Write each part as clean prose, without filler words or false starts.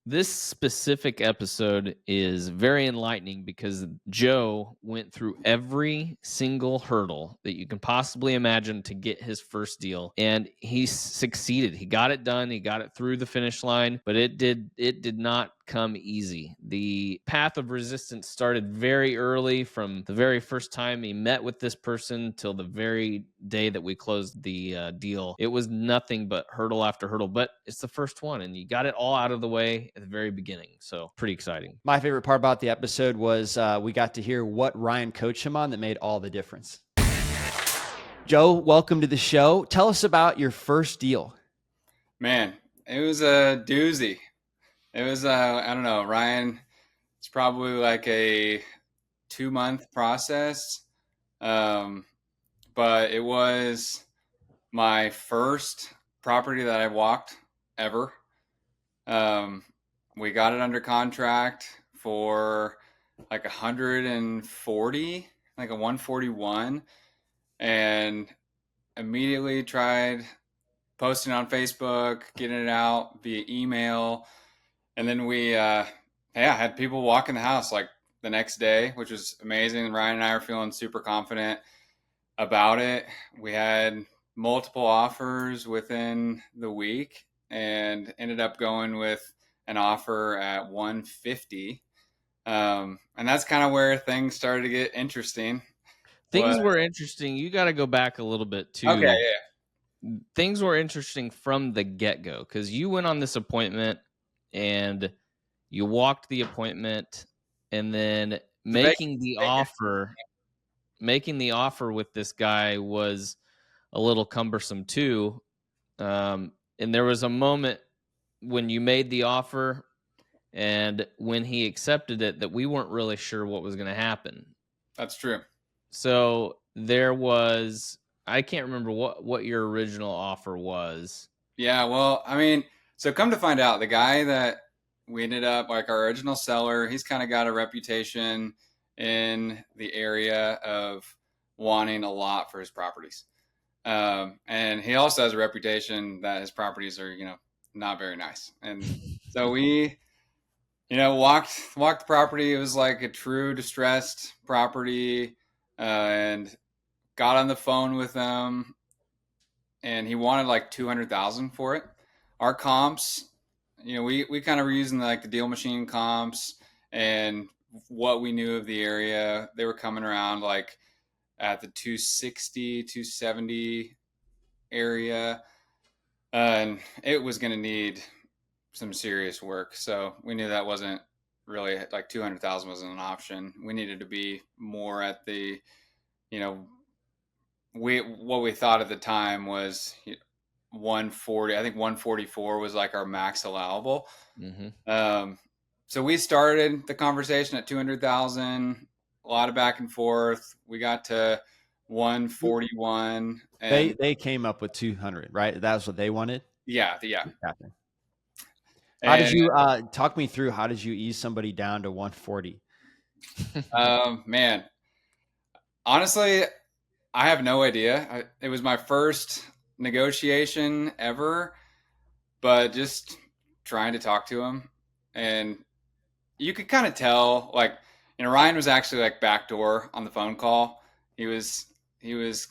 This specific episode is very enlightening because Joe went through every single hurdle that you can possibly imagine to get his first deal, and he succeeded. He got it done. He got it through the finish line, but it did not come easy. The path of resistance started very early, from the very first time he met with this person till the very day that we closed the deal. It was nothing but hurdle after hurdle, but it's the first one, and you got it all out of the way at the very beginning. So pretty exciting. My favorite part about the episode was we got to hear what Ryan coached him on that made all the difference. Joe, welcome to the show. Tell us about your first deal. Man, it was a doozy. It was, I don't know, Ryan, it's probably like a 2-month process. But it was my first property that I walked ever. We got it under contract for like 140, like a 141, and immediately tried posting on Facebook, getting it out via email. And then we had people walk in the house like the next day, which was amazing. Ryan and I are feeling super confident about it. We had multiple offers within the week and ended up going with an offer at 150. And that's kind of where things started to get interesting. Things were interesting. You got to go back a little bit too. Okay, yeah. Things were interesting from the get-go because you went on this appointment and you walked the appointment, and then making the offer with this guy was a little cumbersome too. And there was a moment when you made the offer and when he accepted it that we weren't really sure what was going to happen. That's true. So there was, I can't remember what your original offer was. Yeah, well, I mean, so come to find out, the guy that we ended up, like our original seller, he's kind of got a reputation in the area of wanting a lot for his properties. And he also has a reputation that his properties are, not very nice. And so we, walked the property. It was like a true distressed property, and got on the phone with him, and he wanted like 200,000 for it. Our comps, we kind of were using like the DealMachine comps and what we knew of the area. They were coming around like at the 260, 270 area. And it was going to need some serious work. So we knew that wasn't really, like 200,000 wasn't an option. We needed to be more at the, what we thought at the time was 140. I think 144 was like our max allowable. Mm-hmm. So we started the conversation at 200,000, a lot of back and forth. We got to 141. And they came up with 200, right? That's what they wanted. Yeah. How did you talk me through? How did you ease somebody down to 140? Man, honestly, I have no idea. It was my first negotiation ever, but just trying to talk to him, and you could kind of tell, like, Ryan was actually like backdoor on the phone call. He was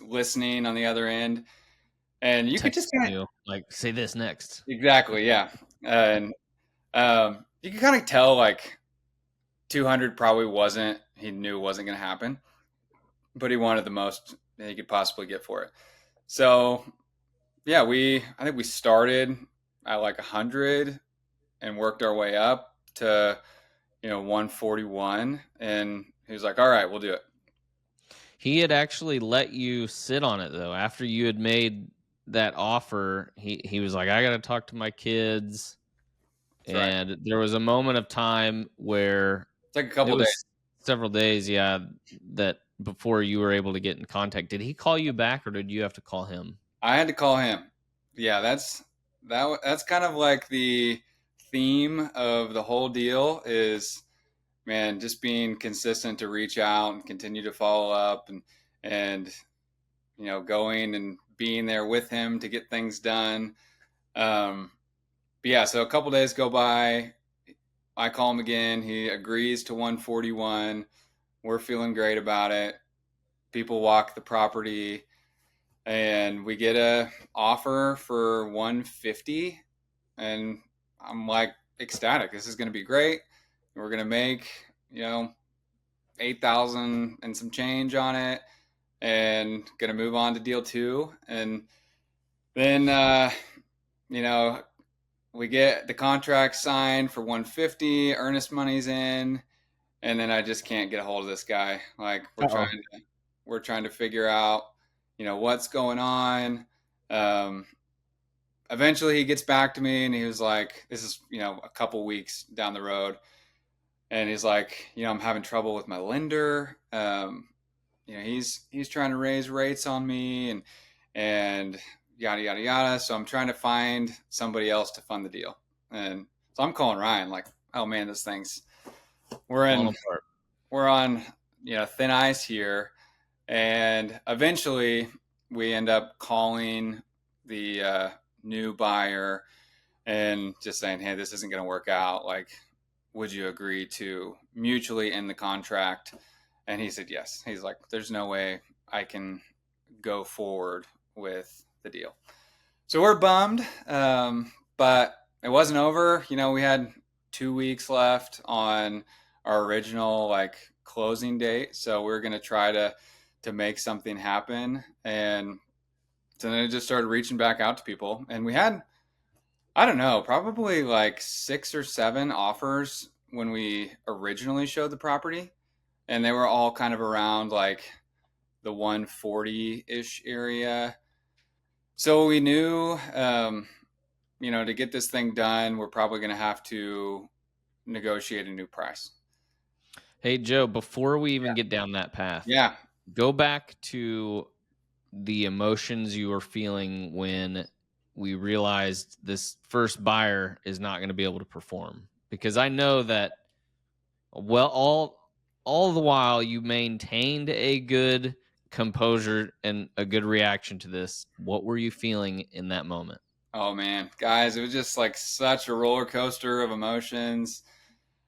listening on the other end, and you could just kind of like, say this next. Exactly, yeah. And you could kind of tell like 200 probably wasn't. He knew it wasn't going to happen, but he wanted the most he could possibly get for it. So yeah, I think we started at like 100 and worked our way up to 141, and he was like, all right, we'll do it. He had actually let you sit on it though. After you had made that offer, he was like, I got to talk to my kids. That's and right. There was a moment of time where it's like a couple days, several days. Yeah. That before you were able to get in contact. Did he call you back or did you have to call him? I had to call him. Yeah. That's kind of like the theme of the whole deal is, man, just being consistent to reach out and continue to follow up and going and being there with him to get things done. But yeah, so a couple days go by. I call him again. He agrees to 141. We're feeling great about it. People walk the property, and we get a offer for 150, and I'm like ecstatic. This is going to be great. We're going to make, 8,000 and some change on it, and going to move on to deal 2. And then we get the contract signed for 150, earnest money's in, and then I just can't get a hold of this guy. Like Uh-oh. we're trying to figure out, what's going on. Eventually he gets back to me and he was like, this is, a couple weeks down the road. And he's like, I'm having trouble with my lender. He's trying to raise rates on me and yada, yada, yada. So I'm trying to find somebody else to fund the deal. And so I'm calling Ryan like, oh man, we're Falling in, apart. we're on, thin ice here. And eventually we end up calling the new buyer and just saying, hey, this isn't going to work out. Like, would you agree to mutually end the contract? And he said yes. He's like, there's no way I can go forward with the deal. So we're bummed, but it wasn't over. We had 2 weeks left on our original like closing date, so we're gonna try to make something happen. And so then I just started reaching back out to people, and we had, I don't know, probably like 6 or 7 offers when we originally showed the property, and they were all kind of around like the 140-ish area. So we knew, to get this thing done, we're probably going to have to negotiate a new price. Hey, Joe, before we even get down that path, Yeah. go back to the emotions you were feeling when we realized this first buyer is not going to be able to perform. Because I know that, well, all the while you maintained a good composure and a good reaction to this. What were you feeling in that moment? Oh man, guys, it was just like such a roller coaster of emotions.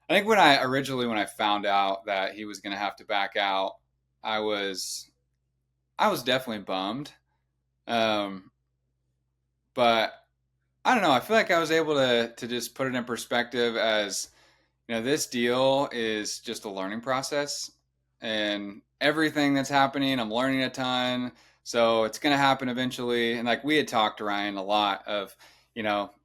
I think when I found out that he was going to have to back out, I was definitely bummed. Um, but I don't know. I feel like I was able to just put it in perspective as, this deal is just a learning process, and everything that's happening, I'm learning a ton. So it's going to happen eventually. And like we had talked to Ryan a lot of,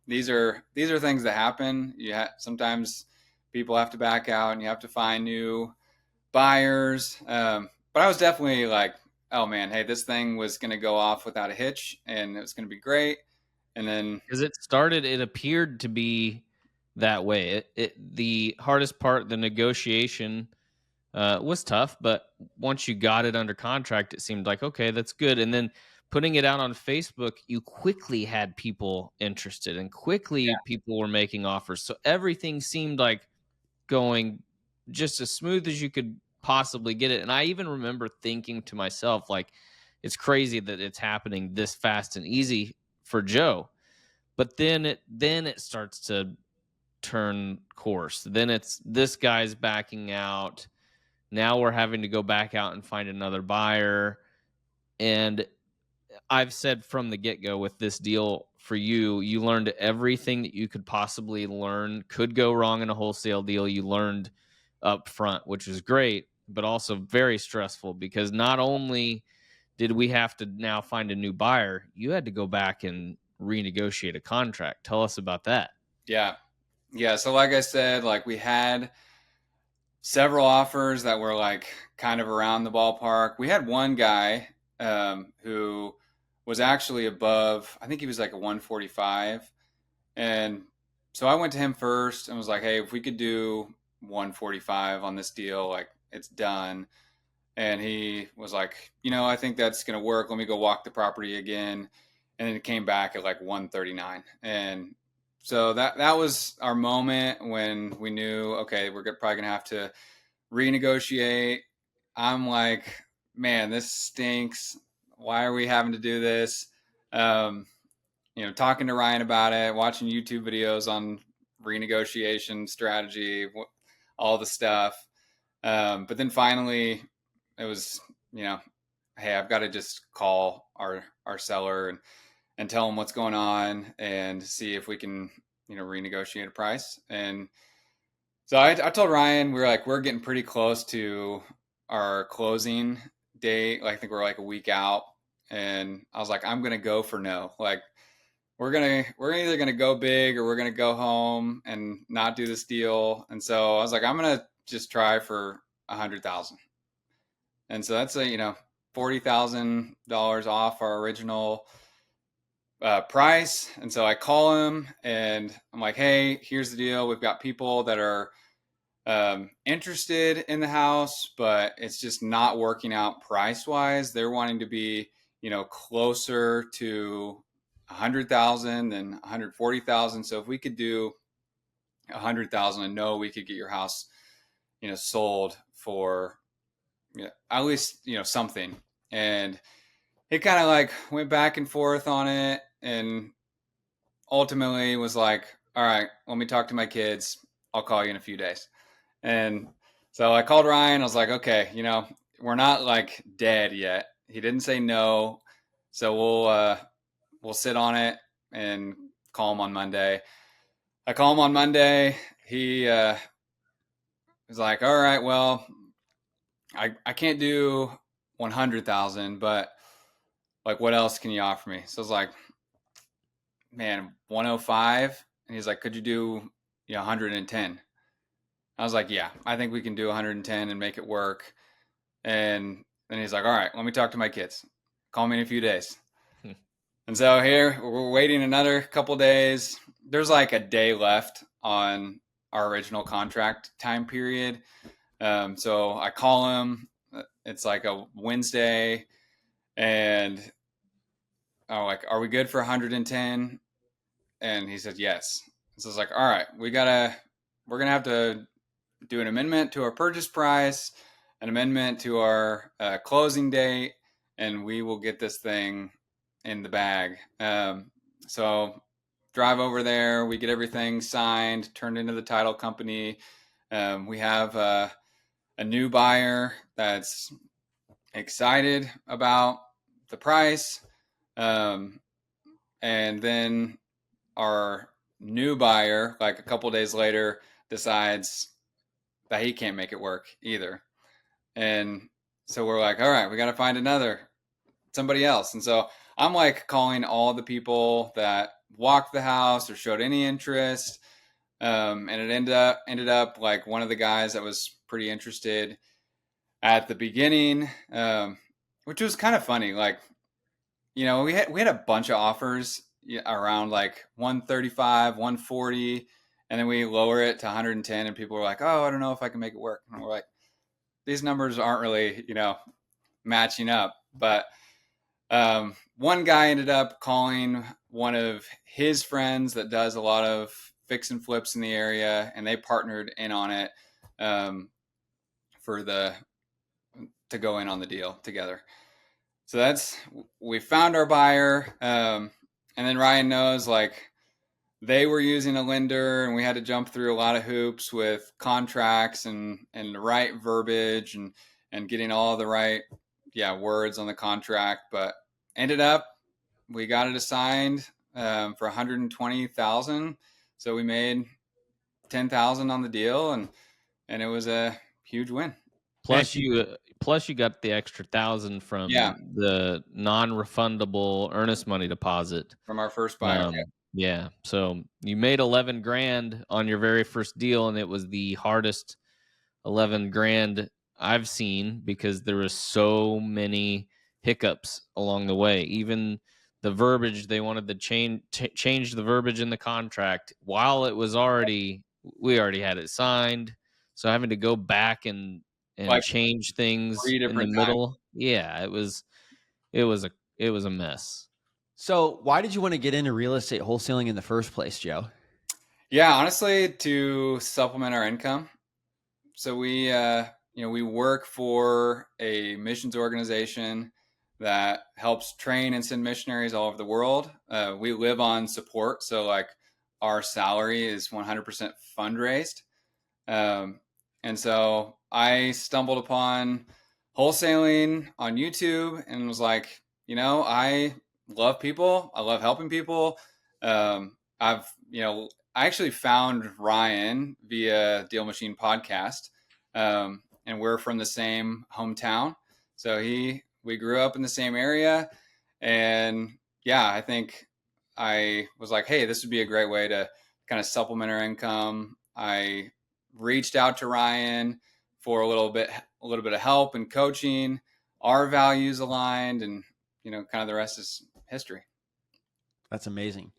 these are things that happen. Sometimes people have to back out and you have to find new buyers. But I was definitely like, oh man, hey, this thing was going to go off without a hitch and it was going to be great. And then, Because it appeared to be that way. The hardest part, the negotiation, was tough, but once you got it under contract, it seemed like, okay, that's good. And then putting it out on Facebook, you quickly had people interested and quickly people were making offers. So everything seemed like going just as smooth as you could possibly get it. And I even remember thinking to myself, like, it's crazy that it's happening this fast and easy for Joe. But then it starts to turn course. Then it's this guy's backing out. Now we're having to go back out and find another buyer. And I've said from the get-go with this deal for you, you learned everything that you could possibly learn could go wrong in a wholesale deal. You learned up front, which is great, but also very stressful because not only did we have to now find a new buyer, you had to go back and renegotiate a contract. Tell us about that. yeah. Yeah. So like I said, like we had several offers that were like kind of around the ballpark. We had one guy who was actually above, I think he was like a 145. And so I went to him first and was like, hey, if we could do 145 on this deal, like it's done. And he was like, I think that's going to work. Let me go walk the property again. And then it came back at like 139. And so that was our moment when we knew, okay, we're probably going to have to renegotiate. I'm like, man, this stinks. Why are we having to do this? Talking to Ryan about it, watching YouTube videos on renegotiation strategy, all the stuff. But then finally it was, hey, I've got to just call our seller and tell them what's going on and see if we can, renegotiate a price. And so I told Ryan, we're getting pretty close to our closing date. I think we're like a week out. And I was like, I'm going to go for no. We're either going to go big or we're going to go home and not do this deal. And so I was like, I'm going to just try for 100,000. And so that's $40,000 off our original price. And so I call him and I'm like, hey, here's the deal. We've got people that are interested in the house, but it's just not working out price wise. They're wanting to be, closer to 100,000 than 140,000. So if we could do 100,000, I know we could get your house, sold for at least, something. And he kind of went back and forth on it and ultimately was like, all right, let me talk to my kids. I'll call you in a few days. And so I called Ryan. I was like, okay, we're not dead yet. He didn't say no. So we'll sit on it and call him on Monday. I call him on Monday. He was like, all right, well, I can't do 100,000, but what else can you offer me? So I was like, man, 105. And he's like, could you do 110? I was like, yeah, I think we can do 110 and make it work. And then he's like, all right, let me talk to my kids. Call me in a few days. And so here we're waiting another couple days. There's a day left on our original contract time period. So I call him. It's a Wednesday, and I'm like, are we good for 110? And he said yes. So I was like, all right, we're gonna have to do an amendment to our purchase price, an amendment to our closing date, and we will get this thing in the bag. So drive over there, we get everything signed, turned into the title company. We have a new buyer that's excited about the price. And then our new buyer, a couple days later, decides that he can't make it work either. And so we're like, all right, we got to find somebody else. And so I'm calling all the people that walked the house or showed any interest. And it ended up one of the guys that was pretty interested at the beginning, which was kind of funny. We had a bunch of offers around 135, 140, and then we lower it to 110, and people were like, oh, I don't know if I can make it work. And we're like, these numbers aren't really, matching up. But one guy ended up calling one of his friends that does a lot of fix and flips in the area, and they partnered in on it to go in on the deal together. So we found our buyer. And then Ryan knows they were using a lender and we had to jump through a lot of hoops with contracts and the right verbiage and getting all the right, words on the contract. But ended up, we got it assigned for 120,000. So we made 10,000 on the deal and it was a huge win. Plus you got the extra 1,000 from the non-refundable earnest money deposit from our first buyer. Yeah. So you made 11 grand on your very first deal, and it was the hardest 11 grand I've seen because there was so many hiccups along the way. Even the verbiage, they wanted to change the verbiage in the contract while it was we already had it signed. So having to go back and change things in the middle. Times. Yeah, it was a mess. So why did you want to get into real estate wholesaling in the first place, Joe? Yeah, honestly, to supplement our income. So we work for a missions organization that helps train and send missionaries all over the world. We live on support. So our salary is 100% fundraised. And so I stumbled upon wholesaling on YouTube and was like, I love people. I love helping people. I actually found Ryan via DealMachine podcast. And we're from the same hometown. So we grew up in the same area. And yeah, I think I was like, hey, this would be a great way to kind of supplement our income. I reached out to Ryan for a little bit of help and coaching. Our values aligned, and kind of the rest is history. That's amazing.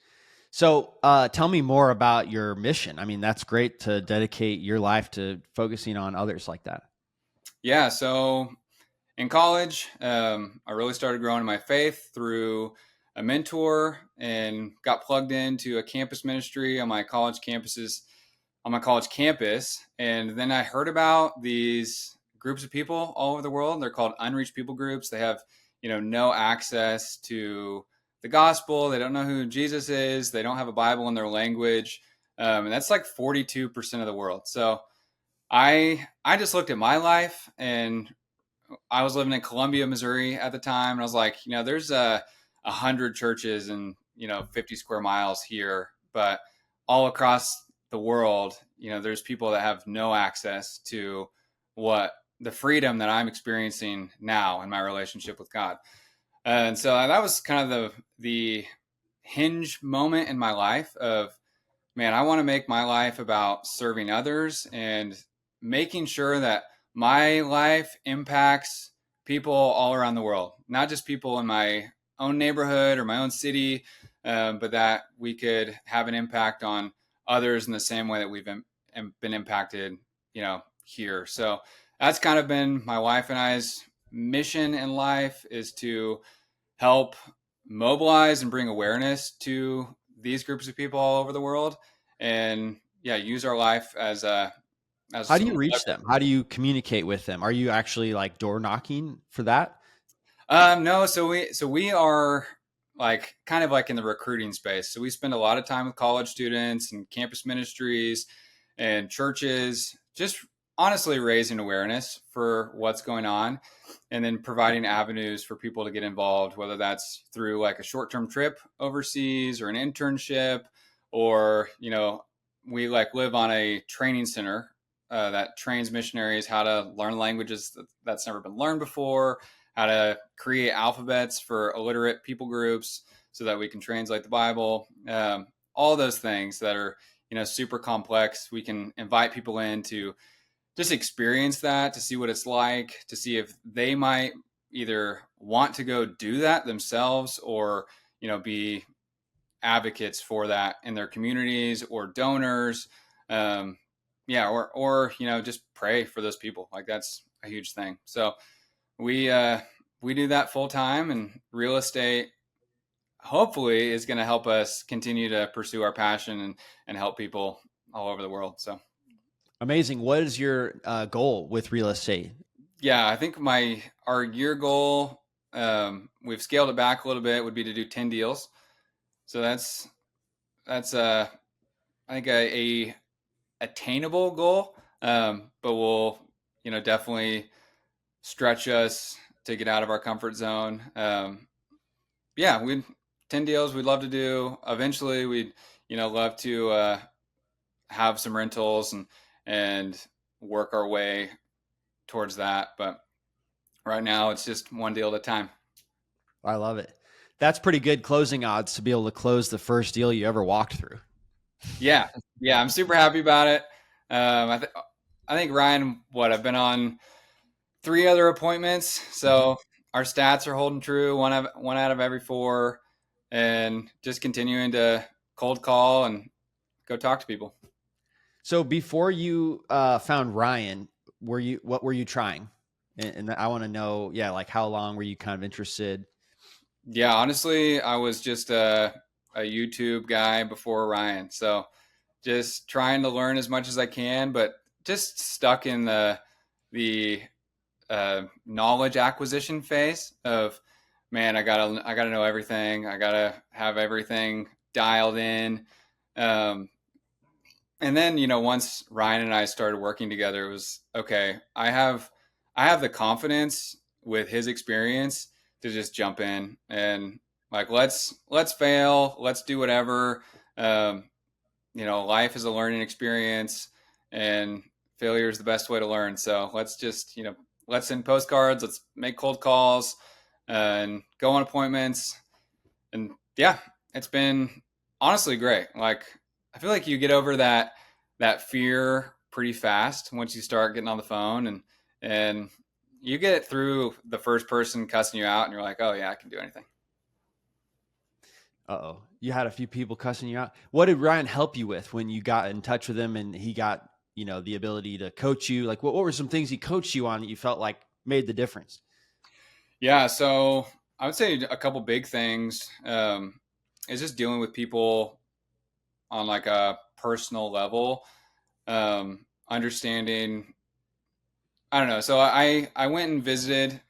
So tell me more about your mission. I mean, that's great to dedicate your life to focusing on others like that. Yeah. So in college, I really started growing in my faith through a mentor and got plugged into a campus ministry on my college campus. And then I heard about these groups of people all over the world. They're called unreached people groups. They have, no access to the gospel. They don't know who Jesus is. They don't have a Bible in their language. And that's like 42% of the world. So I just looked at my life, and I was living in Columbia, Missouri at the time. And I was like, there's 100 churches and, 50 square miles here, but all across the world, there's people that have no access to what the freedom that I'm experiencing now in my relationship with God. And so that was kind of the hinge moment in my life of, man, I want to make my life about serving others and making sure that my life impacts people all around the world, not just people in my own neighborhood or my own city, but that we could have an impact on others in the same way that we've been impacted, here. So that's kind of been my wife and I's mission in life, is to help mobilize and bring awareness to these groups of people all over the world, and use our life as how do you reach them? How do you communicate with them? Are you actually like door knocking for that? No, so we are like kind of like in the recruiting space. So we spend a lot of time with college students and campus ministries and churches, just honestly raising awareness for what's going on, and then providing avenues for people to get involved, whether that's through like a short-term trip overseas or an internship, or we like live on a training center that trains missionaries how to learn languages that's never been learned before, how to create alphabets for illiterate people groups so that we can translate the Bible. All those things that are, super complex. We can invite people in to just experience that, to see what it's like, to see if they might either want to go do that themselves, or, be advocates for that in their communities, or donors. Or just pray for those people. Like, that's a huge thing. So we do that full time, and real estate hopefully is going to help us continue to pursue our passion and help people all over the world. So amazing. What is your goal with real estate? Yeah, I think our year goal, we've scaled it back a little bit, would be to do 10 deals. So that's I think a attainable goal, but we'll definitely stretch us to get out of our comfort zone. We 10 deals we'd love to do. Eventually, we'd love to have some rentals and work our way towards that. But right now, it's just one deal at a time. I love it. That's pretty good closing odds to be able to close the first deal you ever walked through. Yeah, I'm super happy about it. I think Ryan, I've been on 3 other appointments, so our stats are holding true, one out of every 4, and just continuing to cold call and go talk to people. So before you found Ryan, what were you trying? And I want to know, like how long were you kind of interested? Yeah, honestly, I was just a YouTube guy before Ryan, so just trying to learn as much as I can, but just stuck in the knowledge acquisition phase of, man, I gotta know everything. I gotta have everything dialed in. Um, and then, once Ryan and I started working together, it was okay. I have the confidence with his experience to just jump in and like, let's fail. Let's do whatever. Um, life is a learning experience, and failure is the best way to learn. So let's just, let's send postcards, let's make cold calls, and go on appointments. And yeah, it's been honestly great. Like, I feel like you get over that fear pretty fast once you start getting on the phone, and you get through the first person cussing you out, and you're like, oh yeah, I can do anything. Uh-oh. You had a few people cussing you out. What did Ryan help you with when you got in touch with him and he got, the ability to coach you? Like what were some things he coached you on that you felt like made the difference? Yeah, so I would say a couple big things is just dealing with people on like a personal level, understanding. I don't know. So I went and visited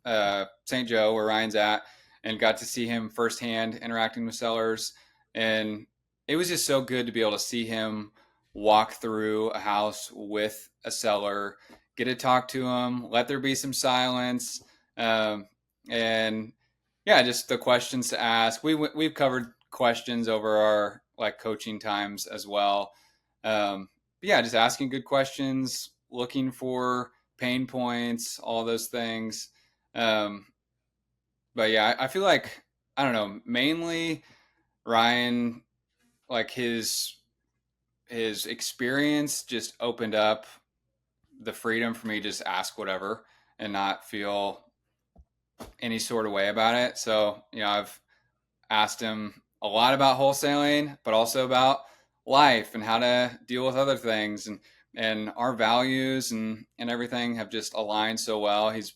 St. Joe, where Ryan's at, and got to see him firsthand interacting with sellers. And it was just so good to be able to see him walk through a house with a seller, get to talk to him, let there be some silence. And yeah, just the questions to ask. We've covered questions over our like coaching times as well. But yeah, just asking good questions, looking for pain points, all those things. Um, but yeah, I feel like I don't know. Mainly Ryan, like his experience just opened up the freedom for me to just ask whatever and not feel any sort of way about it. So I've asked him a lot about wholesaling, but also about life and how to deal with other things, and our values and everything have just aligned so well. He's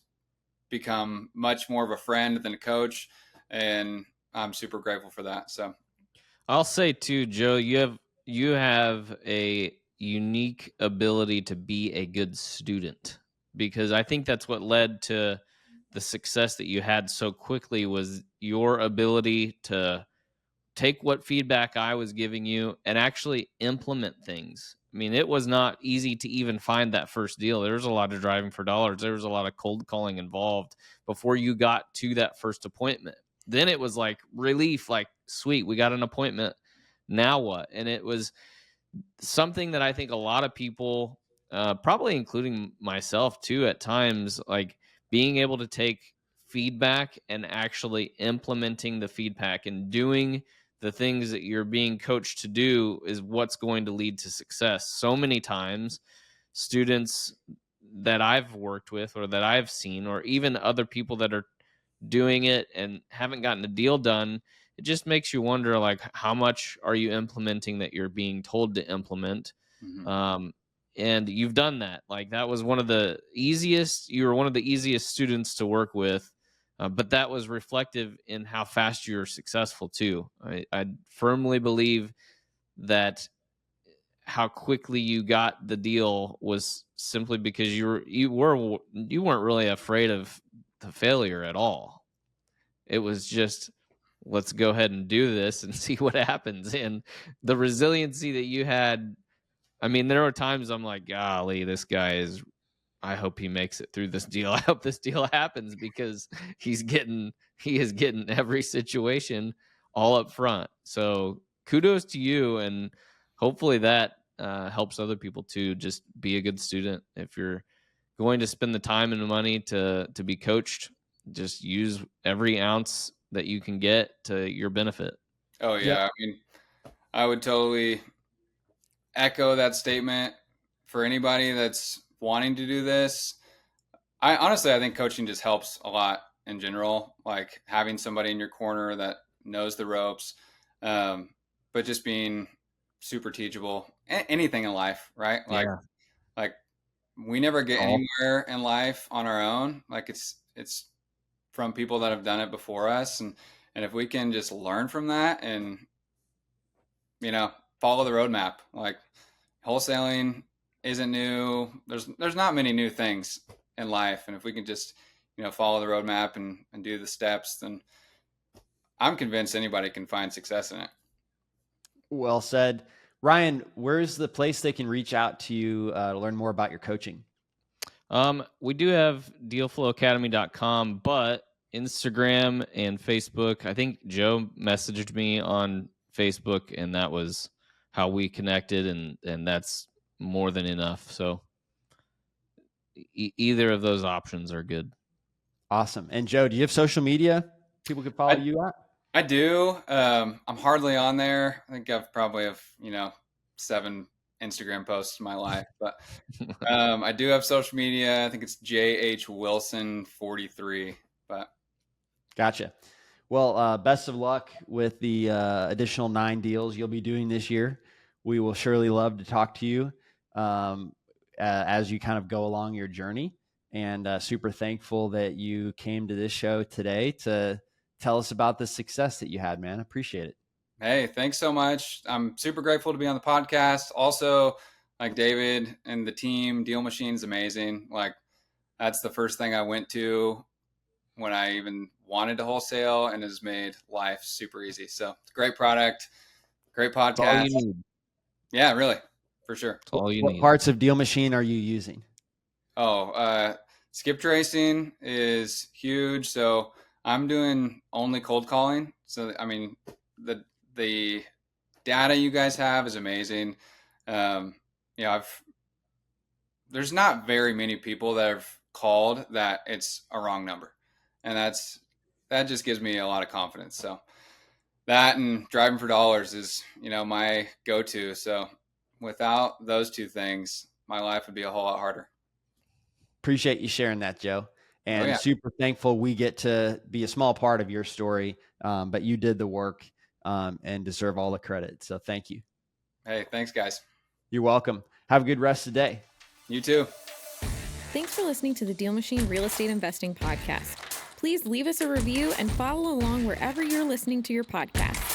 become much more of a friend than a coach, and I'm super grateful for that. So I'll say too, Joe, you have a unique ability to be a good student, because I think that's what led to the success that you had so quickly was your ability to take what feedback I was giving you and actually implement things. I mean, it was not easy to even find that first deal. There was a lot of driving for dollars. There was a lot of cold calling involved before you got to that first appointment. Then it was like relief, like, sweet, we got an appointment. Now what? And it was something that I think a lot of people, probably including myself too, at times, like being able to take feedback and actually implementing the feedback and doing the things that you're being coached to do is what's going to lead to success. So many times, students that I've worked with or that I've seen, or even other people that are doing it and haven't gotten a deal done, it just makes you wonder, like, how much are you implementing that you're being told to implement? mhm. um, and you've done that. Like, that was you were one of the easiest students to work with, but that was reflective in how fast you're successful too. I firmly believe that how quickly you got the deal was simply because you weren't really afraid of the failure at all. It was just, let's go ahead and do this and see what happens. And the resiliency that you had, I mean, there were times I'm like, golly, this guy is, I hope he makes it through this deal. I hope this deal happens, because he is getting every situation all up front. So kudos to you. And hopefully that helps other people too. Just be a good student. If you're going to spend the time and the money to be coached, just use every ounce that you can get to your benefit. Oh Yep. yeah, I mean, I would totally echo that statement for anybody that's wanting to do this. I think coaching just helps a lot in general, like having somebody in your corner that knows the ropes, um, but just being super teachable. Anything in life, right? Yeah. Like we never get All anywhere in life on our own. Like it's from people that have done it before us, and if we can just learn from that and you know follow the roadmap, like wholesaling isn't new. There's not many new things in life, and if we can just follow the roadmap and do the steps, then I'm convinced anybody can find success in it. Well said. Ryan, where's the place they can reach out to you to learn more about your coaching? We do have dealflowacademy.com, but Instagram and Facebook, I think Joe messaged me on Facebook, and that was how we connected, and that's more than enough. So either of those options are good. Awesome. And Joe, do you have social media people could follow you at? I do. I'm hardly on there. I think I've probably have 7 Instagram posts in my life, but I do have social media. I think it's JH Wilson 43. But Gotcha. Well, best of luck with the additional 9 deals you'll be doing this year. We will surely love to talk to you as you kind of go along your journey. And super thankful that you came to this show today to tell us about the success that you had, man. Appreciate it. Hey, thanks so much. I'm super grateful to be on the podcast. Also, like David and the team, DealMachine is amazing. Like that's the first thing I went to when I even wanted to wholesale, and has made life super easy. So it's a great product, great podcast. That's all you need. Yeah, really, for sure. That's all you What need. parts of DealMachine are you using? Skip tracing is huge. So I'm doing only cold calling. So, I mean, the data you guys have is amazing. There's not very many people that have called that it's a wrong number. And that just gives me a lot of confidence. So that and driving for dollars is, my go-to. So without those 2 things, my life would be a whole lot harder. Appreciate you sharing that, Joe. And super thankful we get to be a small part of your story. But you did the work and deserve all the credit. So thank you. Hey, thanks, guys. You're welcome. Have a good rest of the day. You too. Thanks for listening to the DealMachine Real Estate Investing Podcast. Please leave us a review and follow along wherever you're listening to your podcast.